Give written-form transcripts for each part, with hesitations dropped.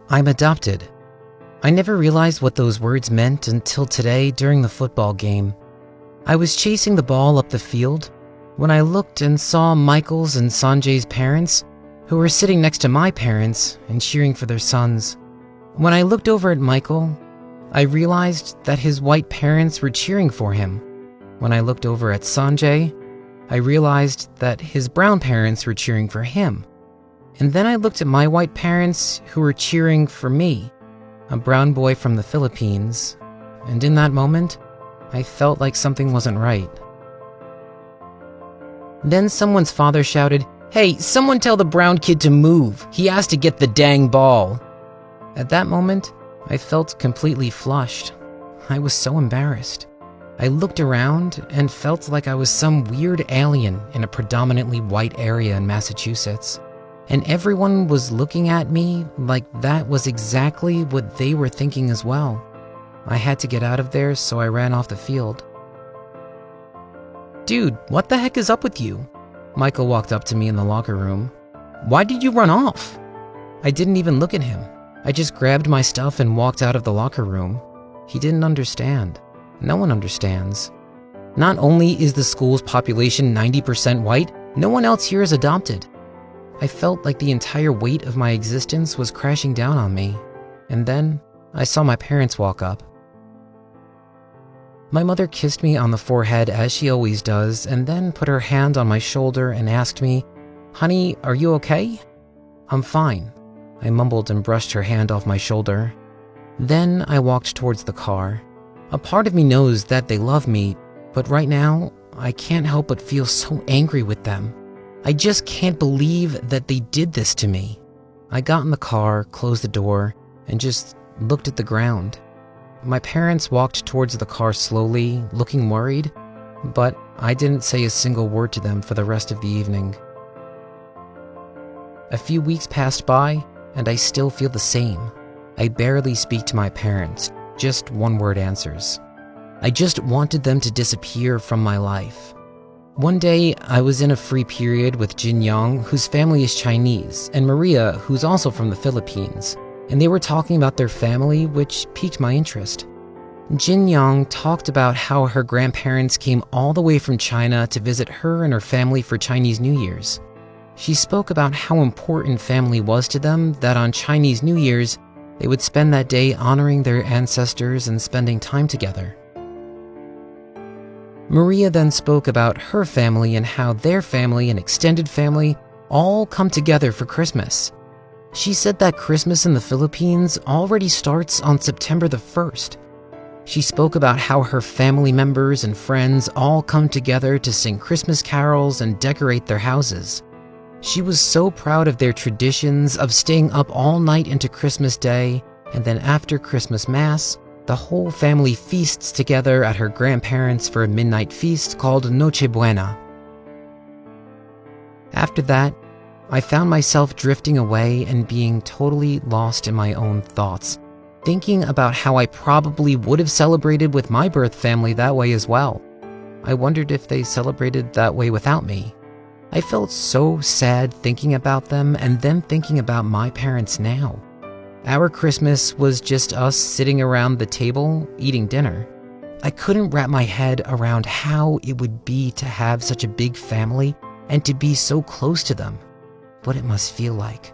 I'm adopted. I never realized what those words meant until today during the football game. I was chasing the ball up the field when I looked and saw Michael's and Sanjay's parents, who were sitting next to my parents and cheering for their sons. When I looked over at Michael, I realized that his white parents were cheering for him. When I looked over at Sanjay, I realized that his brown parents were cheering for him. And then I looked at my white parents who were cheering for me, a brown boy from the Philippines, and in that moment, I felt like something wasn't right. Then someone's father shouted, "Hey, someone tell the brown kid to move. He has to get the dang ball." At that moment, I felt completely flushed. I was so embarrassed. I looked around and felt like I was some weird alien in a predominantly white area in Massachusetts. And everyone was looking at me like that was exactly what they were thinking as well. I had to get out of there, so I ran off the field. "Dude, what the heck is up with you?" Michael walked up to me in the locker room. "Why did you run off?" I didn't even look at him. I just grabbed my stuff and walked out of the locker room. He didn't understand. No one understands. Not only is the school's population 90% white, no one else here is adopted. I felt like the entire weight of my existence was crashing down on me. And then I saw my parents walk up. My mother kissed me on the forehead as she always does, and then put her hand on my shoulder and asked me, "Honey, are you okay?" "I'm fine," I mumbled and brushed her hand off my shoulder. Then I walked towards the car. A part of me knows that they love me, but right now, I can't help but feel so angry with them. I just can't believe that they did this to me. I got in the car, closed the door, and just looked at the ground. My parents walked towards the car slowly, looking worried, but I didn't say a single word to them for the rest of the evening. A few weeks passed by, and I still feel the same. I barely speak to my parents, just one-word answers. I just wanted them to disappear from my life. One day, I was in a free period with Jin Young, whose family is Chinese, and Maria, who's also from the Philippines, and they were talking about their family, which piqued my interest. Jin Young talked about how her grandparents came all the way from China to visit her and her family for Chinese New Year's. She spoke about how important family was to them, that on Chinese New Year's, they would spend that day honoring their ancestors and spending time together. Maria then spoke about her family and how their family and extended family all come together for Christmas. She said that Christmas in the Philippines already starts on September the 1st. She spoke about how her family members and friends all come together to sing Christmas carols and decorate their houses. She was so proud of their traditions of staying up all night into Christmas Day, and then after Christmas Mass, the whole family feasts together at her grandparents' for a midnight feast called Noche Buena. After that, I found myself drifting away and being totally lost in my own thoughts, thinking about how I probably would have celebrated with my birth family that way as well. I wondered if they celebrated that way without me. I felt so sad thinking about them and then thinking about my parents now. Our Christmas was just us sitting around the table, eating dinner. I couldn't wrap my head around how it would be to have such a big family and to be so close to them. What it must feel like.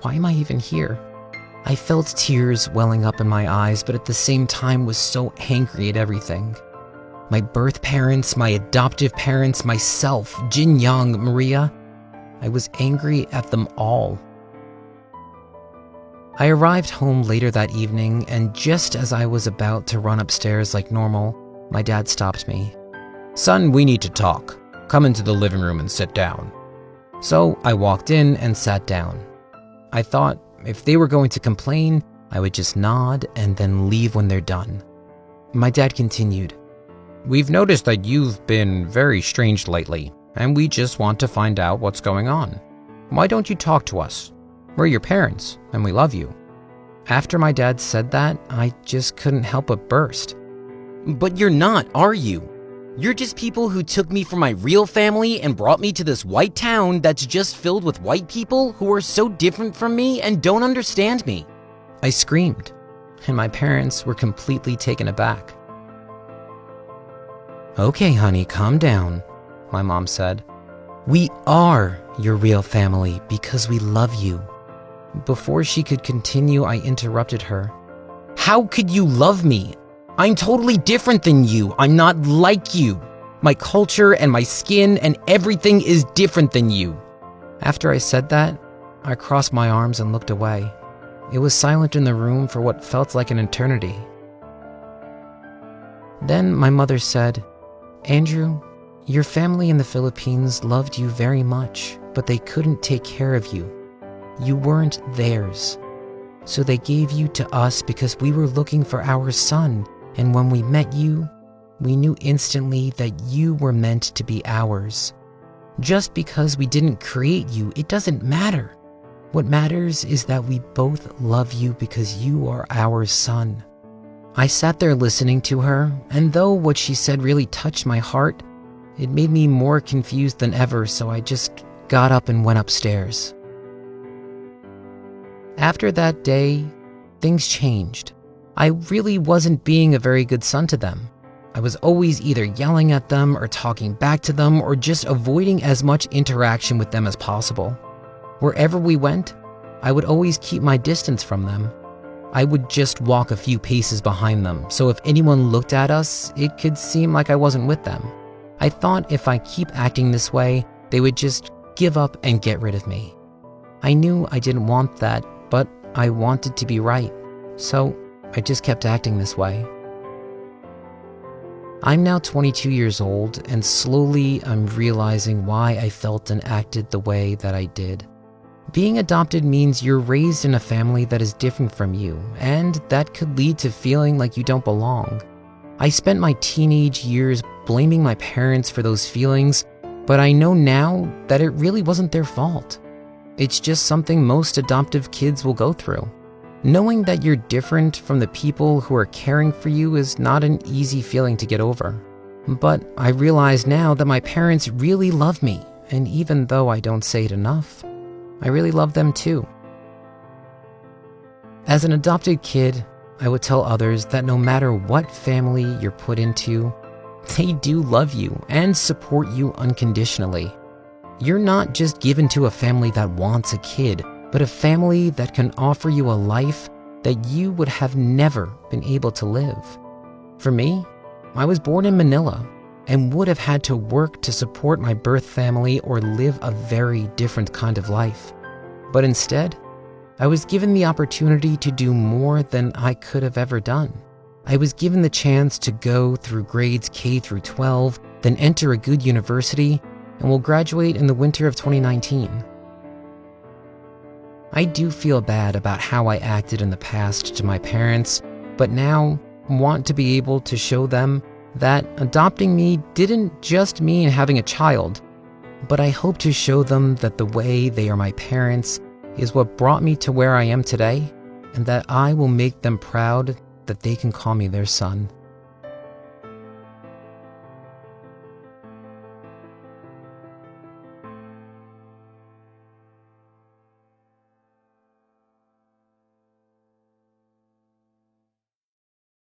Why am I even here? I felt tears welling up in my eyes, but at the same time was so angry at everything. My birth parents, my adoptive parents, myself, Jin Young, Maria. I was angry at them all. I arrived home later that evening, and just as I was about to run upstairs like normal, my dad stopped me. "Son, we need to talk. Come into the living room and sit down." So I walked in and sat down. I thought if they were going to complain, I would just nod and then leave when they're done. My dad continued, "We've noticed that you've been very strange lately, and we just want to find out what's going on. Why don't you talk to us? We're your parents, and we love you." After my dad said that, I just couldn't help but burst. "But you're not, are you? You're just people who took me from my real family and brought me to this white town that's just filled with white people who are so different from me and don't understand me. I screamed, and my parents were completely taken aback. "Okay, honey, calm down," my mom said. "We are your real family because we love you." Before she could continue, I interrupted her. "How could you love me? I'm totally different than you. I'm not like you. My culture and my skin and everything is different than you." After I said that, I crossed my arms and looked away. It was silent in the room for what felt like an eternity. Then my mother said, "Andrew, your family in the Philippines loved you very much, but they couldn't take care of you. You weren't theirs. So they gave you to us because we were looking for our son, and when we met you, we knew instantly that you were meant to be ours. Just because we didn't create you, it doesn't matter. What matters is that we both love you because you are our son." I sat there listening to her, and though what she said really touched my heart, it made me more confused than ever, so I just got up and went upstairs. After that day, things changed. I really wasn't being a very good son to them. I was always either yelling at them or talking back to them or just avoiding as much interaction with them as possible. Wherever we went, I would always keep my distance from them. I would just walk a few paces behind them, so if anyone looked at us, it could seem like I wasn't with them. I thought if I keep acting this way, they would just give up and get rid of me. I knew I didn't want that, but I wanted to be right, so I just kept acting this way. I'm now 22 years old, and slowly I'm realizing why I felt and acted the way that I did. Being adopted means you're raised in a family that is different from you, and that could lead to feeling like you don't belong. I spent my teenage years blaming my parents for those feelings, but I know now that it really wasn't their fault. It's just something most adoptive kids will go through. Knowing that you're different from the people who are caring for you is not an easy feeling to get over. But I realize now that my parents really love me, and even though I don't say it enough, I really love them too. As an adopted kid, I would tell others that no matter what family you're put into, they do love you and support you unconditionally. You're not just given to a family that wants a kid, but a family that can offer you a life that you would have never been able to live. For me, I was born in Manila and would have had to work to support my birth family or live a very different kind of life. But instead, I was given the opportunity to do more than I could have ever done. I was given the chance to go through grades K through 12, then enter a good university, and will graduate in the winter of 2019. I do feel bad about how I acted in the past to my parents, but now want to be able to show them that adopting me didn't just mean having a child, but I hope to show them that the way they are my parents is what brought me to where I am today, and that I will make them proud that they can call me their son.